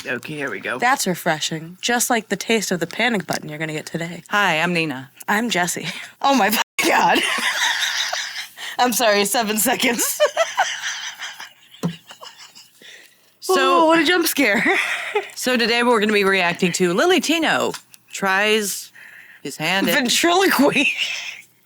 Okay, here we go. That's refreshing. Just like the taste of the panic button you're going to get today. Hi, I'm Nina. I'm Jessie. Oh my God. I'm sorry, 7 seconds. So, what a jump scare. So today we're going to be reacting to Lillytino tries his hand at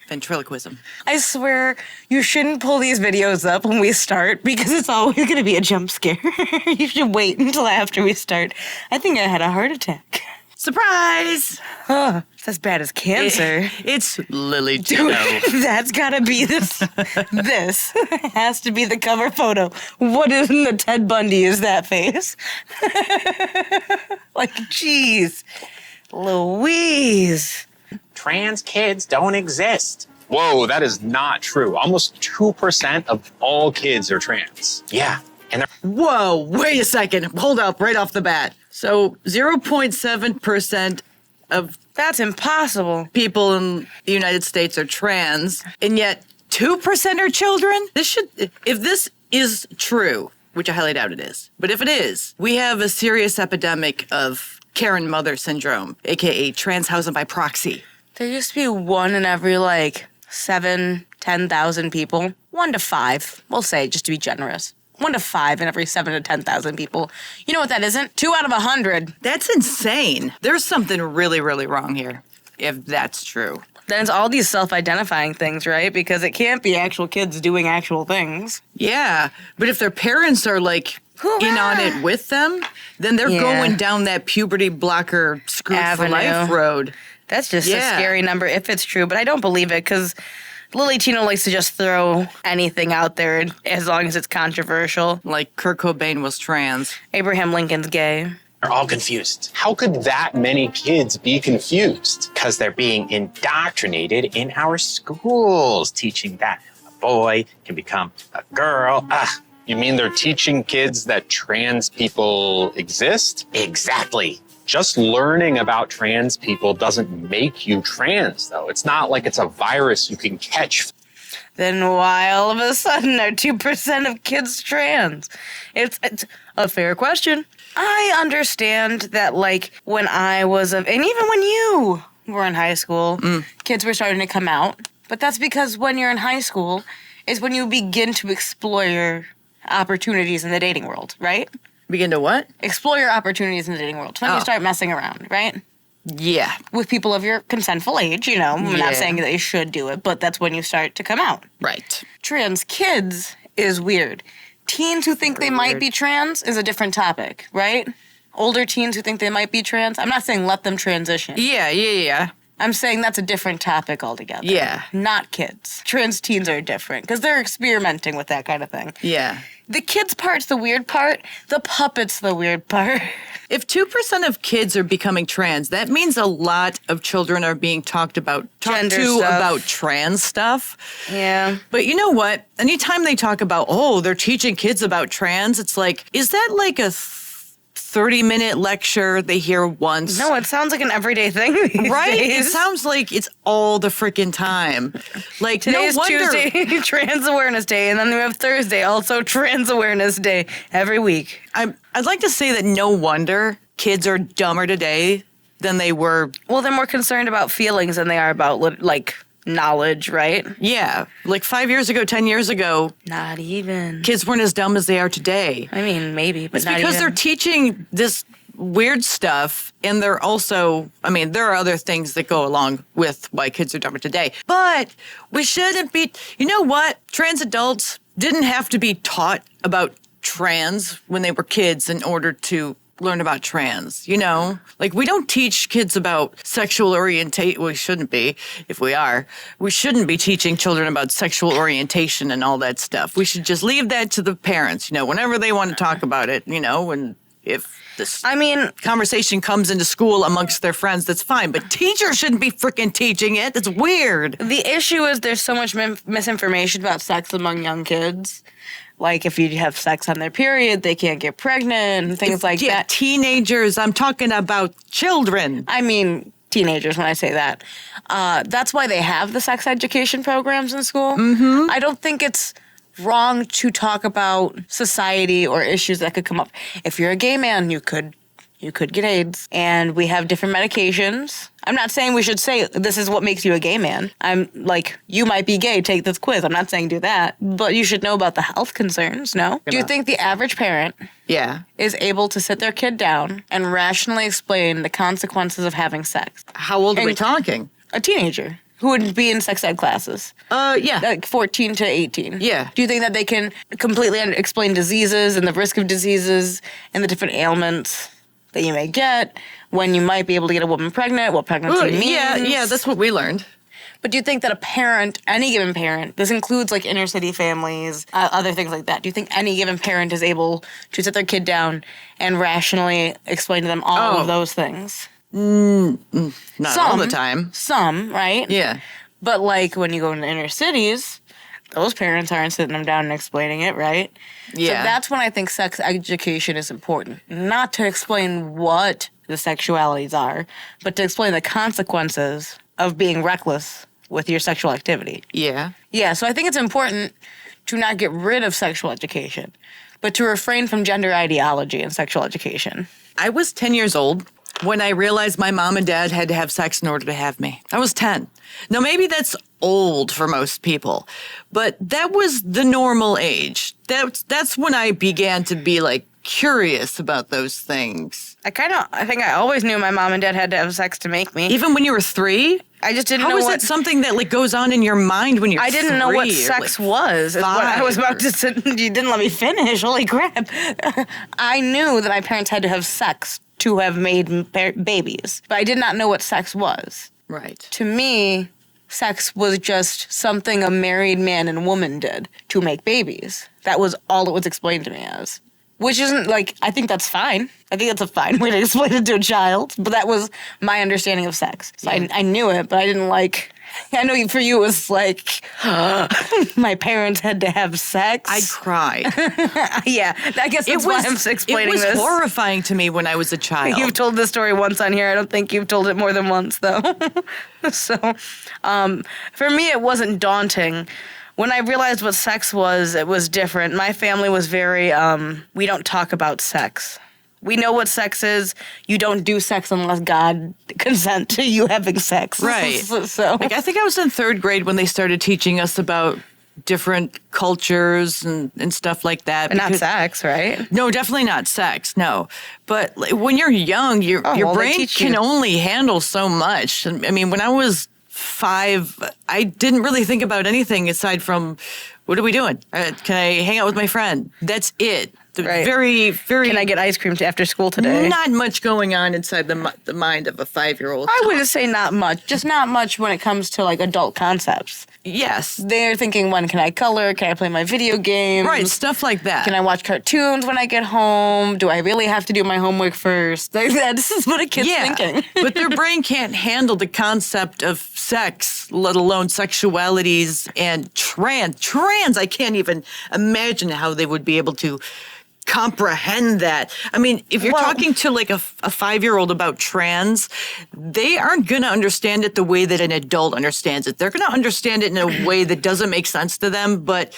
ventriloquism. I swear you shouldn't pull these videos up when we start because it's always going to be a jump scare. You should wait until after we start. I think I had a heart attack. Surprise! It's as bad as cancer. It's Lillytino. Dude, that's gotta be this. This has to be the cover photo. What in the Ted Bundy is that face? Like, jeez. Louise. Trans kids don't exist. Whoa, that is not true. Almost 2% of all kids are trans. Yeah. And they're Whoa, wait a second. Hold up right off the bat. So 0.7% of That's impossible. people in the United States are trans, and yet 2% are children? If this is true, which I highly doubt it is, but if it is, we have a serious epidemic of Karen mother syndrome, aka trans housing by proxy. There used to be one in every, 10,000 people. 1 to 5, we'll say, just to be generous. 1 to 5 in every 7 to 10,000 people. You know what that isn't? 2 out of 100. That's insane. There's something really, really wrong here, if that's true. Then it's all these self-identifying things, right? Because it can't be actual kids doing actual things. Yeah, but if their parents are in on it with them, then they're going down that puberty blocker screwed for life road. That's just a scary number if it's true, but I don't believe it because Lillytino likes to just throw anything out there as long as it's controversial. Like Kurt Cobain was trans. Abraham Lincoln's gay. all confused. How could that many kids be confused? Because they're being indoctrinated in our schools, teaching that a boy can become a girl. You mean they're teaching kids that trans people exist? Exactly. Just learning about trans people doesn't make you trans, though. It's not like it's a virus you can catch. Then why all of a sudden are 2% of kids trans? It's a fair question. I understand that, like, when I was and even when you were in high school, kids were starting to come out. But that's because when you're in high school is when you begin to explore your opportunities in the dating world, right? Begin to what? Explore your opportunities in the dating world. So when you start messing around, right? Yeah. With people of your consentful age, you know. I'm not saying that you should do it, but that's when you start to come out. Right. Trans kids is weird. Teens who think they might be trans is a different topic, right? Older teens who think they might be trans. I'm not saying let them transition. Yeah. I'm saying that's a different topic altogether. Yeah. Not kids. Trans teens are different because they're experimenting with that kind of thing. Yeah. The kids part's the weird part. The puppet's the weird part. If 2% of kids are becoming trans, that means a lot of children are being talked to about trans stuff. Yeah. But you know what? Anytime they talk about, they're teaching kids about trans, it's like, is that like a 30-minute lecture they hear once? No, it sounds like an everyday thing these right? days. It sounds like it's all the freaking time. Like, today's no wonder. Tuesday, Trans Awareness Day, and then we have Thursday, also Trans Awareness Day, every week. I'd like to say that no wonder kids are dumber today than they were. Well, they're more concerned about feelings than they are about, like, knowledge, right? Yeah. Like 5 years ago, 10 years ago. Not even. Kids weren't as dumb as they are today. I mean, maybe, but it's not because even. they're teaching this weird stuff, and they're also, there are other things that go along with why kids are dumber today. But we shouldn't be, you know what? Trans adults didn't have to be taught about trans when they were kids in order to learn about trans, you know? Like, we don't teach kids about sexual orientation. We shouldn't be, if we are. We shouldn't be teaching children about sexual orientation and all that stuff. We should just leave that to the parents, whenever they want to talk about it, and if this conversation comes into school amongst their friends, that's fine. But teachers shouldn't be freaking teaching it. It's weird. The issue is there's so much misinformation about sex among young kids. Like, if you have sex on their period, they can't get pregnant and things like that. Teenagers, I'm talking about children. I mean, teenagers when I say that. That's why they have the sex education programs in school. Mm-hmm. I don't think it's wrong to talk about society or issues that could come up. If you're a gay man, you could get AIDS, and we have different medications. I'm not saying we should say this is what makes you a gay man. I'm like, you might be gay, take this quiz. I'm not saying do that, but you should know about the health concerns, no? Do you think the average parent is able to sit their kid down and rationally explain the consequences of having sex? How old are we talking? A teenager who would be in sex ed classes. Yeah. Like 14 to 18. Yeah. Do you think that they can completely explain diseases and the risk of diseases and the different ailments that you may get, when you might be able to get a woman pregnant, what pregnancy means? Yeah, that's what we learned. But do you think that a parent, any given parent, this includes like inner city families, other things like that, do you think any given parent is able to sit their kid down and rationally explain to them all of those things? Not all the time. Some, right? Yeah. But like when you go into inner cities, those parents aren't sitting them down and explaining it, right? Yeah. So that's when I think sex education is important. Not to explain what the sexualities are, but to explain the consequences of being reckless with your sexual activity. Yeah. Yeah, so I think it's important to not get rid of sexual education, but to refrain from gender ideology in sexual education. I was 10 years old when I realized my mom and dad had to have sex in order to have me. I was 10. Now, maybe that's old for most people, but that was the normal age. That's when I began to be like curious about those things. I think I always knew my mom and dad had to have sex to make me. Even when you were 3? I just didn't How know is what... it something that like goes on in your mind when you're I didn't know what 3 or, sex like, was. Is what I was 5 about to say. You didn't let me finish. Holy crap. I knew that my parents had to have sex to have made babies, but I did not know what sex was. Right. To me, sex was just something a married man and woman did to make babies. That was all it was explained to me as. Which isn't like, I think that's fine. I think that's a fine way to explain it to a child. But that was my understanding of sex. So I knew it, but I didn't like, I know for you it was like, my parents had to have sex. I cried. Yeah, I guess that's why I'm explaining this. It was horrifying to me when I was a child. You've told this story once on here. I don't think you've told it more than once, though. So, for me, it wasn't daunting. When I realized what sex was, it was different. My family was very, we don't talk about sex. We know what sex is. You don't do sex unless God consent to you having sex. Right. So, like, I think I was in 3rd grade when they started teaching us about different cultures and stuff like that. But not sex, right? No, definitely not sex, no. But like, when you're young, your brain can only handle so much. I mean, when I was 5, I didn't really think about anything aside from, what are we doing? Can I hang out with my friend? That's it. Right. Very, very... Can I get ice cream after school today? Not much going on inside the mind of a 5-year-old. I wouldn't say not much. Just not much when it comes to, like, adult concepts. Yes. They're thinking, when can I color? Can I play my video games? Right, stuff like that. Can I watch cartoons when I get home? Do I really have to do my homework first? This is what a kid's thinking. But their brain can't handle the concept of sex, let alone sexualities and trans. I can't even imagine how they would be able to comprehend that. I mean, if you're talking to like a 5-year-old about trans, they aren't going to understand it the way that an adult understands it. They're going to understand it in a way that doesn't make sense to them, but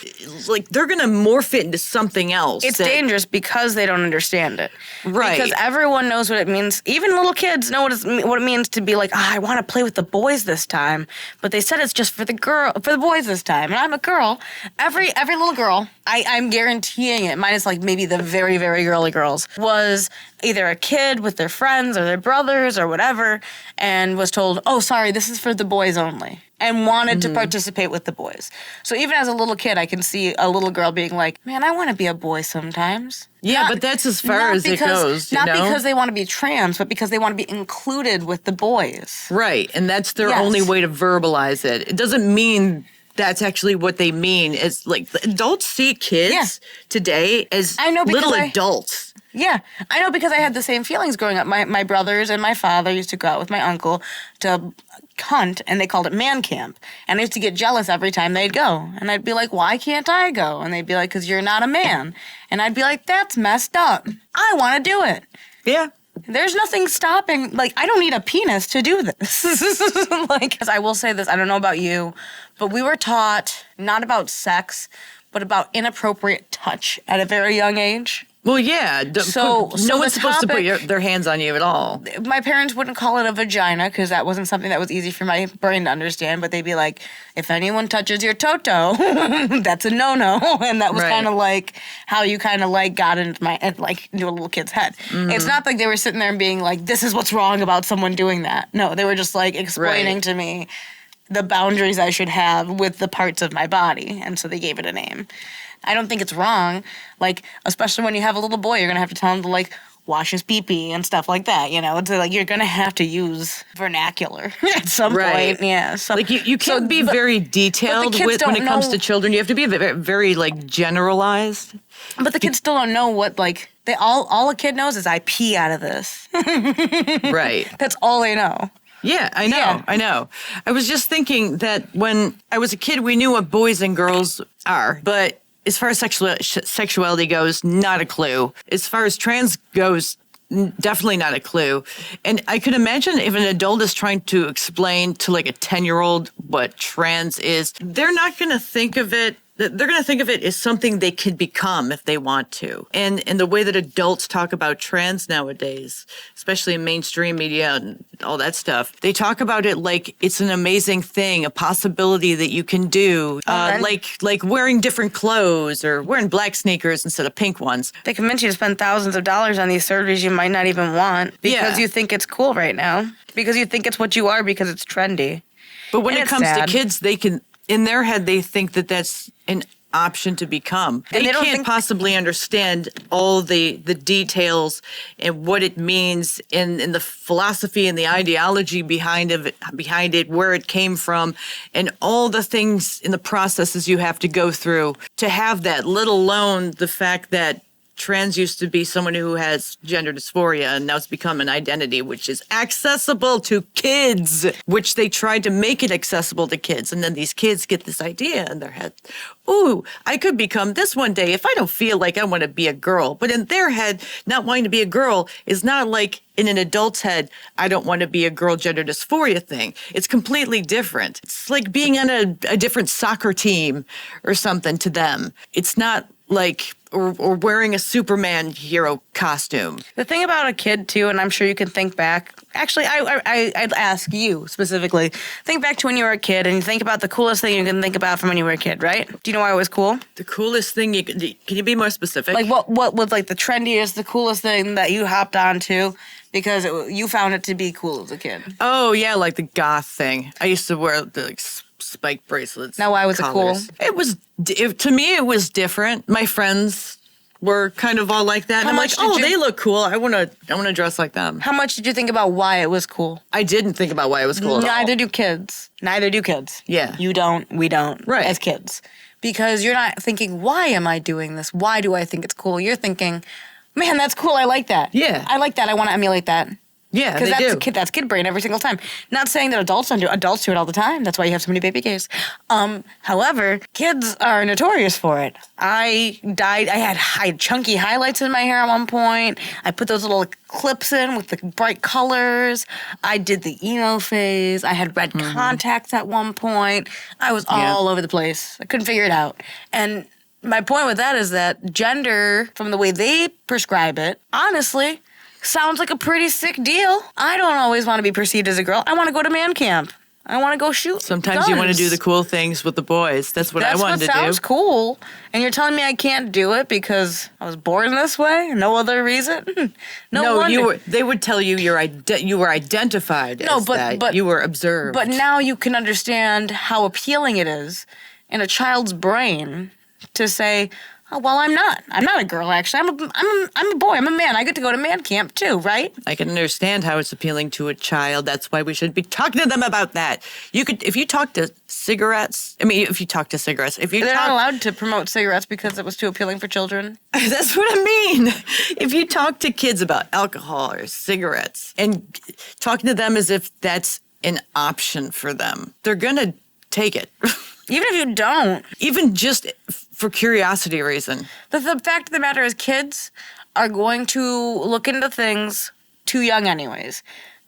like they're going to morph it into something else. It's dangerous because they don't understand it. Right. Because everyone knows what it means. Even little kids know what it means to be like, I want to play with the boys this time, but they said it's just for the boys this time. And I'm a girl. Every little girl, I'm guaranteeing it, minus like maybe the very, very girly girls, was either a kid with their friends or their brothers or whatever, and was told, oh, sorry, this is for the boys only, and wanted to participate with the boys. So even as a little kid, I can see a little girl being like, man, I want to be a boy sometimes. Yeah, but that's as far as it goes, Not because they want to be trans, but because they want to be included with the boys. Right, and that's their only way to verbalize it. It doesn't mean that's actually what they mean. Is like adults see kids today as little adults. Yeah, I know because I had the same feelings growing up. My brothers and my father used to go out with my uncle to hunt, and they called it man camp. And I used to get jealous every time they'd go. And I'd be like, why can't I go? And they'd be like, because you're not a man. And I'd be like, that's messed up. I want to do it. Yeah. There's nothing stopping, like, I don't need a penis to do this. Like, I will say this, I don't know about you, but we were taught not about sex, but about inappropriate touch at a very young age. Well, yeah. So no one's the supposed to topic- put their hands on you at all. My parents wouldn't call it a vagina because that wasn't something that was easy for my brain to understand, but they'd be like, if anyone touches your toto, that's a no-no. And that was Right. kind of like how you kind of like got into into a little kid's head. Mm-hmm. It's not like they were sitting there and being like, this is what's wrong about someone doing that. No, they were just like explaining Right. to me the boundaries I should have with the parts of my body. And so they gave it a name. I don't think it's wrong. Like, especially when you have a little boy, you're going to have to tell him to, like, wash his pee-pee and stuff like that, you know? It's like, you're going to have to use vernacular at some Right. point. Yeah. So, Like you can't be very detailed kids when don't it comes know- to children. You have to be very, very like generalized. But the kids still don't know what, like, all a kid knows is I pee out of this. Right. That's all they know. Yeah, I know. Yeah. I know. I was just thinking that when I was a kid, we knew what boys and girls are, but as far as sexuality goes, not a clue. As far as trans goes, definitely not a clue. And I could imagine if an adult is trying to explain to like a 10-year-old what trans is, they're not going to think of it. They're going to think of it as something they could become if they want to. And the way that adults talk about trans nowadays, especially in mainstream media and all that stuff, they talk about it like it's an amazing thing, a possibility that you can do, like wearing different clothes or wearing black sneakers instead of pink ones. They convince you to spend thousands of dollars on these surgeries you might not even want because Yeah. you think it's cool right now. Because you think it's what you are because it's trendy. But when And it it's comes sad. to kids, they can, in their head, they think that that's an option to become. And They they don't can't think- possibly understand all the details and what it means in the philosophy and the ideology behind it, where it came from, and all the things in the processes you have to go through to have that, let alone the fact that trans used to be someone who has gender dysphoria, and now it's become an identity which is accessible to kids, which they tried to make it accessible to kids. And then these kids get this idea in their head, ooh, I could become this one day if I don't feel like I want to be a girl. But in their head, not wanting to be a girl is not like in an adult's head, I don't want to be a girl gender dysphoria thing. It's completely different. It's like being on a different soccer team or something to them. It's not like or wearing a Superman hero costume. The thing about a kid too, and I'm sure you can think back. Actually, I'd ask you specifically. Think back to when you were a kid, and you think about the coolest thing you can think about from when you were a kid, right? Do you know why it was cool? The coolest thing can you be more specific? Like what was like the trendiest, the coolest thing that you hopped onto because you found it to be cool as a kid? Oh yeah, like the goth thing. I used to wear the like, spike bracelets. Now, why was it cool? It was to me. It was different. My friends were kind of all like that, and How I'm like, much oh, did you- they look cool. I wanna dress like them. How much did you think about why it was cool? I didn't think about why it was cool. at all. Neither do kids. Neither do kids. Yeah. You don't. We don't. Right. As kids. Because you're not thinking, why am I doing this? Why do I think it's cool? You're thinking, man, that's cool. I like that. Yeah. I like that. I want to emulate that. Yeah, Because they do. that's kid brain every single time. Not saying that adults don't do adults do it all the time. That's why you have so many baby gays. However, kids are notorious for it. I had chunky highlights in my hair at one point. I put those little clips in with the bright colors. I did the emo phase. I had red contacts at one point. I was all over the place. I couldn't figure it out. And my point with that is that gender, from the way they prescribe it, honestly, sounds like a pretty sick deal. I don't always want to be perceived as a girl. I want to go to man camp. I want to go shoot. Sometimes you want to do the cool things with the boys. That's what I wanted to do. That's what sounds cool. And you're telling me I can't do it because I was born this way? No other reason? No wonder. They would tell you you were identified as that. You were observed. But now you can understand how appealing it is in a child's brain to say, oh, well, I'm not a girl, actually. I'm a boy. I'm a man. I get to go to man camp, too, right? I can understand how it's appealing to a child. That's why we should be talking to them about that. If you talk to cigarettes, They're not allowed to promote cigarettes because it was too appealing for children. That's what I mean. If you talk to kids about alcohol or cigarettes and talking to them as if that's an option for them, they're going to take it. Even if you don't. Even just for curiosity reason. The fact of the matter is kids are going to look into things too young anyways.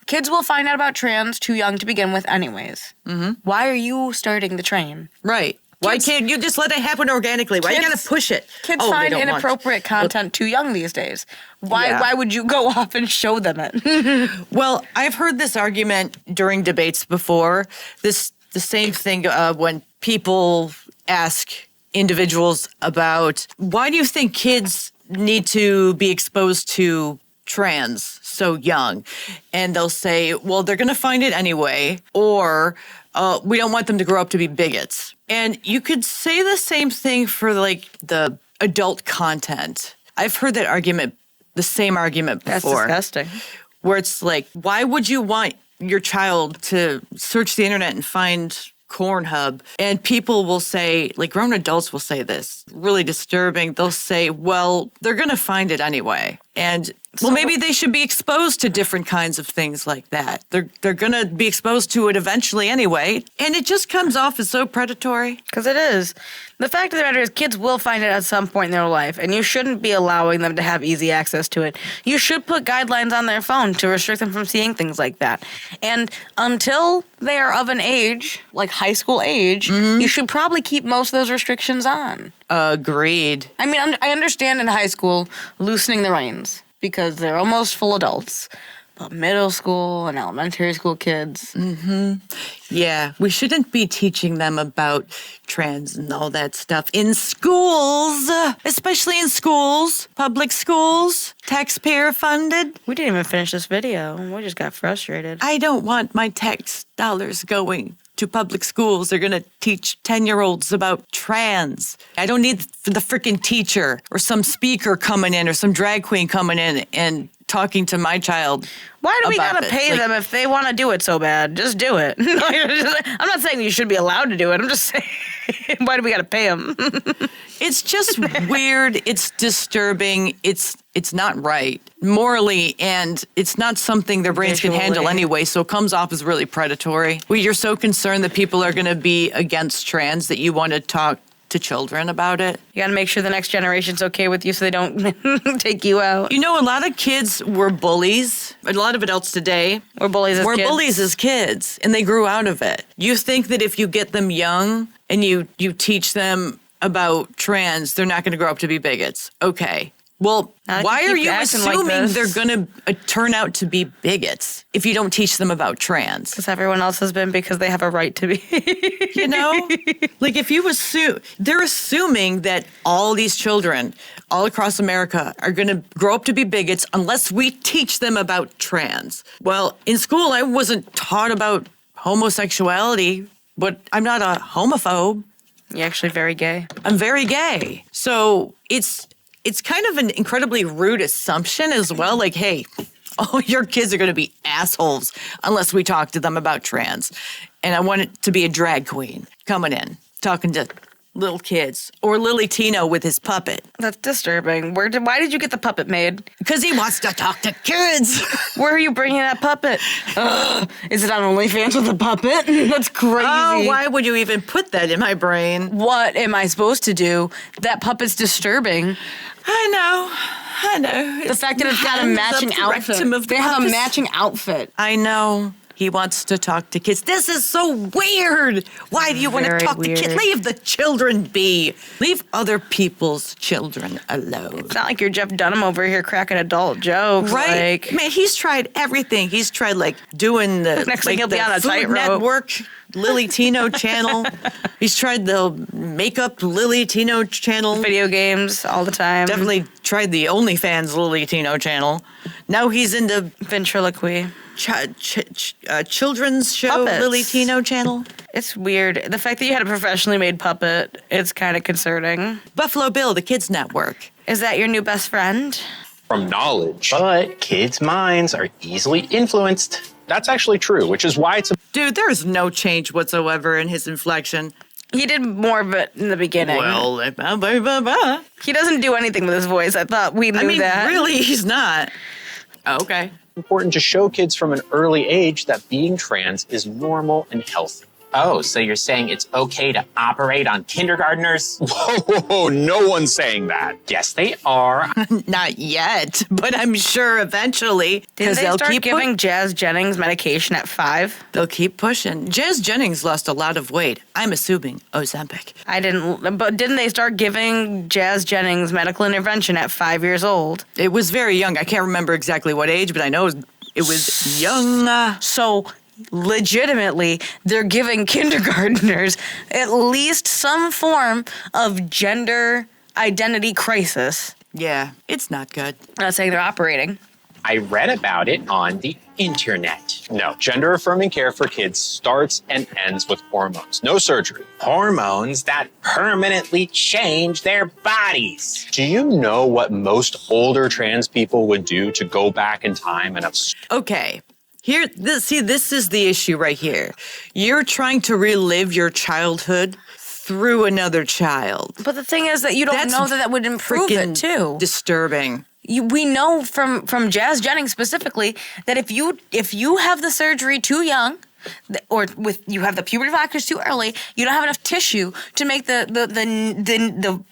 Kids will find out about trans too young to begin with anyways. Mm-hmm. Why are you starting the train? Right. Why can't you just let it happen organically? Why you gotta push it? Kids Oh, they find don't want- inappropriate content too young these days. Why would you go off and show them it? Well, I've heard this argument during debates before. The same thing when people ask individuals about why do you think kids need to be exposed to trans so young? And they'll say, well, they're going to find it anyway, or we don't want them to grow up to be bigots. And you could say the same thing for like the adult content. I've heard that argument, the same argument before. That's disgusting. Where it's like, why would you want your child to search the internet and find Pornhub? And people will say, like grown adults will say this, really disturbing. They'll say, well, they're going to find it anyway. And well, maybe they should be exposed to different kinds of things like that. They're going to be exposed to it eventually anyway. And it just comes off as so predatory. Because it is. The fact of the matter is kids will find it at some point in their life, and you shouldn't be allowing them to have easy access to it. You should put guidelines on their phone to restrict them from seeing things like that. And until they are of an age, like high school age, you should probably keep most of those restrictions on. Agreed. I mean, I understand in high school loosening the reins because they're almost full adults. But middle school and elementary school kids. Yeah, we shouldn't be teaching them about trans and all that stuff in schools, especially in schools, public schools, taxpayer funded. We didn't even finish this video. We just got frustrated. I don't want my tax dollars going to public schools. They're going to teach 10-year-olds about trans. I don't need the freaking teacher or some speaker coming in or some drag queen coming in and talking to my child. Why do we about gotta it. pay them if they want to do it so bad? Just do it. I'm not saying you should be allowed to do it. I'm just saying, why do we gotta pay them? It's just weird. It's disturbing. It's not right morally, and it's not something their brains can handle Visually. anyway, so it comes off as really predatory. You're so concerned that people are going to be against trans that you want to talk to children about it. You gotta make sure the next generation's okay with you so they don't take you out. You know, a lot of kids were bullies. A lot of adults today We're bullies as were kids. bullies as kids, and they grew out of it. You think that if you get them young and you teach them about trans, they're not going to grow up to be bigots. Okay. Well, Now, why if you are keep you acting like assuming this- they're going to turn out to be bigots if you don't teach them about trans? Because everyone else has been because they have a right to be. You know? Like if you assume, they're assuming that all these children all across America are going to grow up to be bigots unless we teach them about trans. Well, in school, I wasn't taught about homosexuality, but I'm not a homophobe. You're actually very gay. I'm very gay. So it's kind of an incredibly rude assumption as well. Like, hey, all your kids are going to be assholes unless we talk to them about trans. And I want it to be a drag queen coming in, talking to little kids, or Lillytino with his puppet. That's disturbing. Why did you get the puppet made? Because he wants to talk to kids. Where are you bringing that puppet? Is it on OnlyFans with a puppet? That's crazy. Oh, why would you even put that in my brain? What am I supposed to do? That puppet's disturbing. I know. The fact that it's got a matching outfit. They have a matching outfit. I know. He wants to talk to kids. This is so weird. Why do you want to Very talk to kids? weird. Leave the children be. Leave other people's children alone. It's not like you're Jeff Dunham over here cracking adult jokes. Right? Like, Man, he's tried everything. He's tried like doing the, Next thing like, he'll be the on a Food tightrope. Network, Lillytino channel. He's tried the makeup Lillytino channel. video games all the time. Definitely tried the OnlyFans Lillytino channel. Now he's into Ventriloquy. children's show Puppets. Lillytino channel. It's weird. The fact that you had a professionally made puppet, it's kind of concerning. Buffalo Bill, the kids network. Is that your new best friend? From knowledge. But kids' minds are easily influenced. That's actually true, which is why it's Dude, there's no change whatsoever in his inflection. He did more of it in the beginning. Well, He doesn't do anything with his voice. I thought we knew that. really, he's not. Okay. important to show kids from an early age that being trans is normal and healthy. Oh, so you're saying it's okay to operate on kindergartners? Whoa, no one's saying that. Yes, they are. Not yet, but I'm sure eventually. Did Because they they'll start keep giving Jazz Jennings medication at 5? they'll keep pushing. Jazz Jennings lost a lot of weight. I'm assuming Ozempic. But didn't they start giving Jazz Jennings medical intervention at 5 years old? It was very young. I can't remember exactly what age, but I know it was young. So, legitimately, they're giving kindergartners at least some form of gender identity crisis. Yeah, it's not good. I'm not saying they're operating. I read about it on the internet. No, gender affirming care for kids starts and ends with hormones. No surgery. Hormones that permanently change their bodies. Do you know what most older trans people would do to go back in time and have Okay. This is the issue right here. You're trying to relive your childhood through another child. But the thing is that you don't That's know that would improve Freaking it, too. disturbing. We know from Jazz Jennings specifically that if you have the surgery too young, or you have the puberty blockers too early, you don't have enough tissue to make the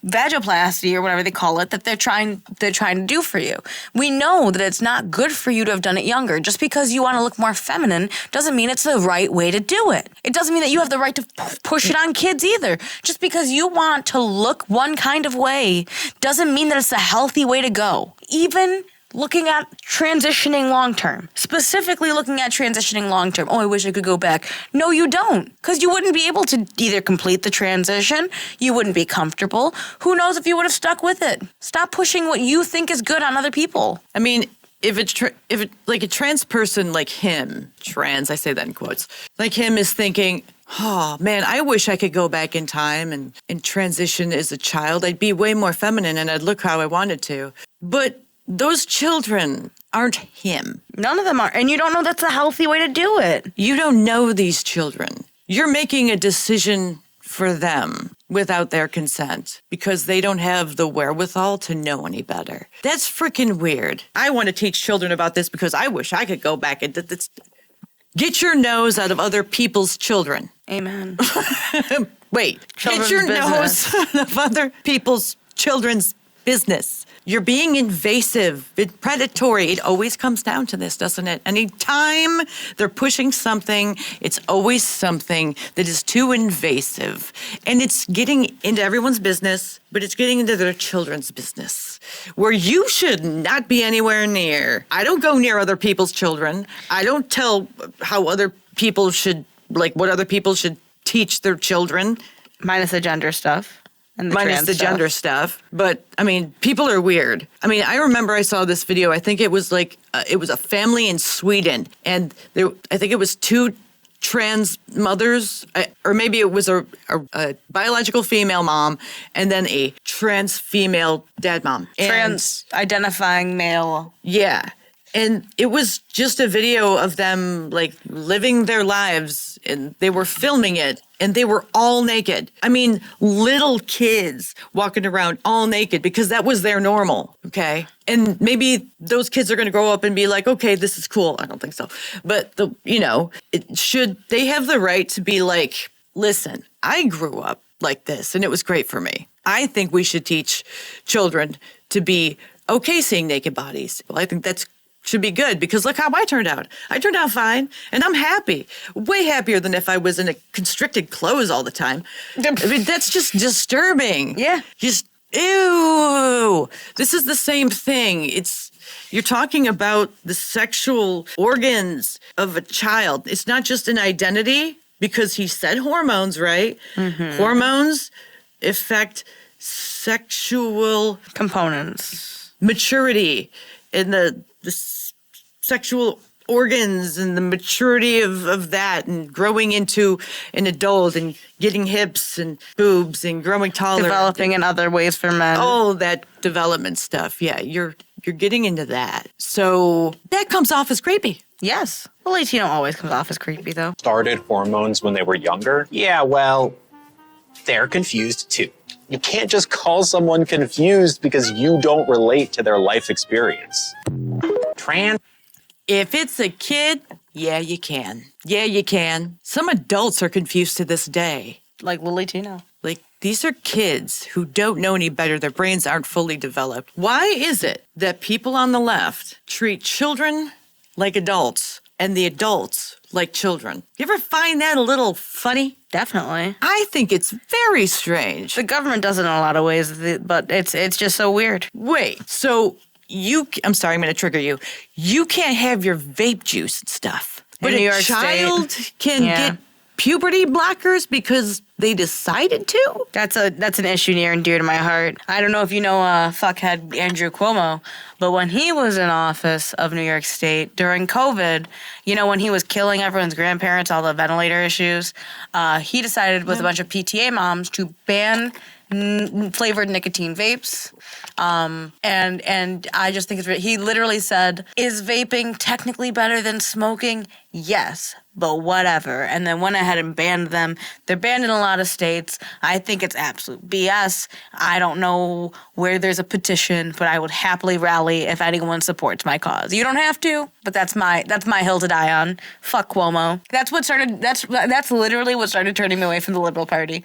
vaginoplasty or whatever they call it that they're trying to do for you. We know that it's not good for you to have done it younger. Just because you want to look more feminine doesn't mean it's the right way to do it. It doesn't mean that you have the right to push it on kids either. Just because you want to look one kind of way doesn't mean that it's the healthy way to go. Even looking at transitioning long-term, specifically looking at transitioning long-term. Oh, I wish I could go back. No, you don't, because you wouldn't be able to either complete the transition, you wouldn't be comfortable. Who knows if you would have stuck with it? Stop pushing what you think is good on other people. I mean, if it's like a trans person like him, I say that in quotes, like him is thinking, oh man, I wish I could go back in time and transition as a child. I'd be way more feminine and I'd look how I wanted to. But those children aren't him. None of them are. And you don't know that's a healthy way to do it. You don't know these children. You're making a decision for them without their consent because they don't have the wherewithal to know any better. That's freaking weird. I want to teach children about this because I wish I could go back and get your nose out of other people's children. Amen. Wait, Children's get your business. nose out of other people's children's business. You're being invasive, predatory. It always comes down to this, doesn't it? Anytime they're pushing something, it's always something that is too invasive. And it's getting into everyone's business, but it's getting into their children's business, where you should not be anywhere near. I don't go near other people's children. I don't tell how other people should, what other people should teach their children. Minus the gender stuff. And Minus the gender stuff. But, I mean, people are weird. I mean, I remember I saw this video. I think it was it was a family in Sweden. And I think it was 2 trans mothers, or maybe it was a biological female mom and then a trans female dad mom. Trans identifying male. Yeah. And it was just a video of them living their lives, and they were filming it, and they were all naked. I mean, little kids walking around all naked because that was their normal, okay? And maybe those kids are going to grow up and be like, okay, this is cool. I don't think so. But, should they have the right to be like, listen, I grew up like this, and it was great for me. I think we should teach children to be okay seeing naked bodies. Well, I think that's should be good because look how I turned out. I turned out fine and I'm happy. Way happier than if I was in a constricted clothes all the time. I mean, that's just disturbing. Yeah. Just, ew. This is the same thing. You're talking about the sexual organs of a child. It's not just an identity because he said hormones, right? Mm-hmm. Hormones affect sexual components, maturity, and the sexual organs and the maturity of that and growing into an adult and getting hips and boobs and growing taller. Developing in other ways for men. All that development stuff. Yeah, you're getting into that. So that comes off as creepy. Yes. Well, Lillytino always comes off as creepy, though. Started hormones when they were younger? Yeah, well, they're confused too. You can't just call someone confused because you don't relate to their life experience. Trans. If it's a kid, Yeah, you can. Yeah, you can. Some adults are confused to this day. Like Lillytino. Like, these are kids who don't know any better. Their brains aren't fully developed. Why is it that people on the left treat children like adults and the adults like children? You ever find that a little funny? Definitely. I think it's very strange. The government does it in a lot of ways, but it's just so weird. Wait, so I'm sorry, I'm going to trigger you. You can't have your vape juice and stuff. But New a York child State. can Yeah. get puberty blockers because they decided to? That's an issue near and dear to my heart. I don't know if you know fuckhead Andrew Cuomo, but when he was in office of New York State during COVID, you know, when he was killing everyone's grandparents, all the ventilator issues, he decided with a bunch of PTA moms to ban flavored nicotine vapes. And I just think he literally said, is vaping technically better than smoking? Yes, but whatever. And then went ahead and banned them. They're banned in a lot of states. I think it's absolute BS. I don't know where there's a petition, but I would happily rally if anyone supports my cause. You don't have to, but that's my hill to die on. Fuck Cuomo. That's literally what started turning me away from the Liberal Party.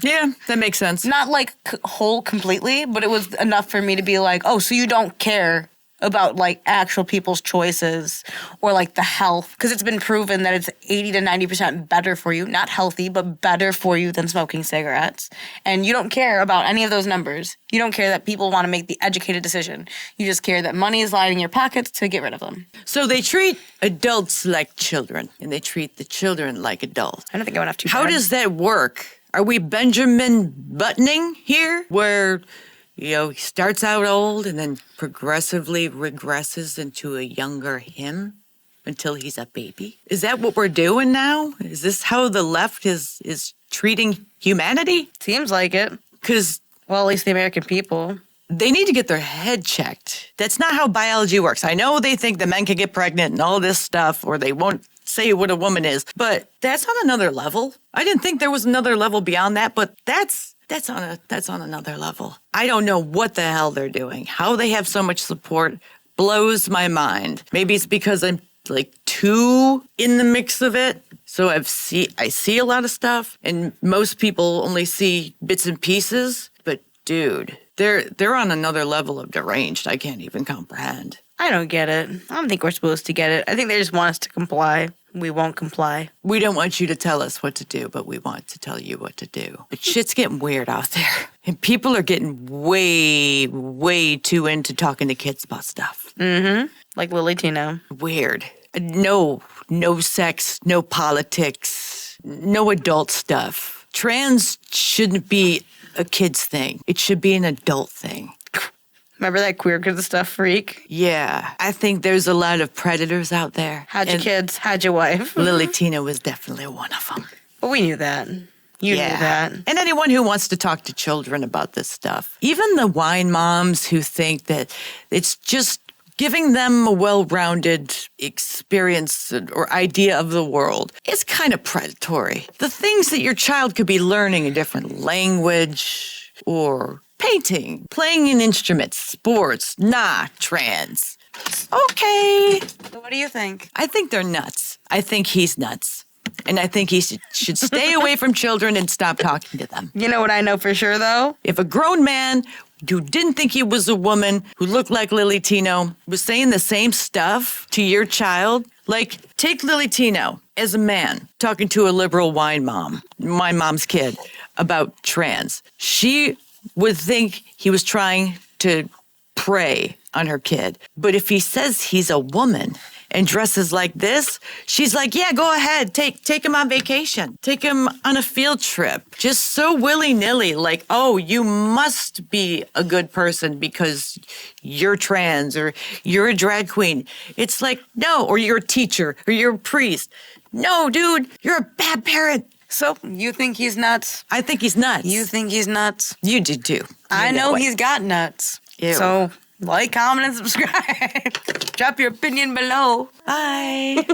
Yeah, that makes sense. Not like whole completely, but it was enough for me to be like, oh, so you don't care about like actual people's choices or like the health, because it's been proven that it's 80 to 90% better for you, not healthy, but better for you than smoking cigarettes. And you don't care about any of those numbers. You don't care that people want to make the educated decision. You just care that money is lying in your pockets to get rid of them. So they treat adults like children, and they treat the children like adults. I don't think I went off too How bad. does that work? Are we Benjamin Buttoning here, where, you know, he starts out old and then progressively regresses into a younger him until he's a baby? Is that what we're doing now? Is this how the left is treating humanity? Seems like it. Because Well, at least the American people. they need to get their head checked. That's not how biology works. I know they think that men can get pregnant and all this stuff, or they won't say what a woman is, but that's on another level. I didn't think there was another level beyond that, but that's on another level. I don't know what the hell they're doing. How they have so much support blows my mind. Maybe it's because I'm like too in the mix of it. So I see a lot of stuff, and most people only see bits and pieces. But dude, they're on another level of deranged I can't even comprehend. I don't get it. I don't think we're supposed to get it. I think they just want us to comply. We won't comply. We don't want you to tell us what to do, but we want to tell you what to do. But shit's getting weird out there. And people are getting way, way too into talking to kids about stuff. Mm-hmm. Like Lillytino. Weird. No sex, no politics, no adult stuff. Trans shouldn't be a kid's thing. It should be an adult thing. Remember that queer kid stuff freak? Yeah, I think there's a lot of predators out there. Had your and kids, had your wife. Lillytino was definitely one of them. But we knew that. You knew that. And anyone who wants to talk to children about this stuff. Even the wine moms who think that it's just giving them a well-rounded experience or idea of the world is kind of predatory. The things that your child could be learning a different language or painting, playing an instrument, sports, trans. Okay. So what do you think? I think they're nuts. I think he's nuts. And I think he should stay away from children and stop talking to them. You know what I know for sure, though? If a grown man who didn't think he was a woman, who looked like Lillytino, was saying the same stuff to your child, like take Lillytino as a man talking to a liberal wine mom's kid about trans. She would think he was trying to prey on her kid. But if he says he's a woman and dresses like this, she's like, yeah, go ahead. Take him on vacation. Take him on a field trip. Just so willy-nilly, like, oh, you must be a good person because you're trans or you're a drag queen. It's like, no, or you're a teacher or you're a priest. No, dude, you're a bad parent. So, you think he's nuts? I think he's nuts. You think he's nuts? You do too. I know he's got nuts. Ew. So, like, comment, and subscribe. Drop your opinion below. Bye.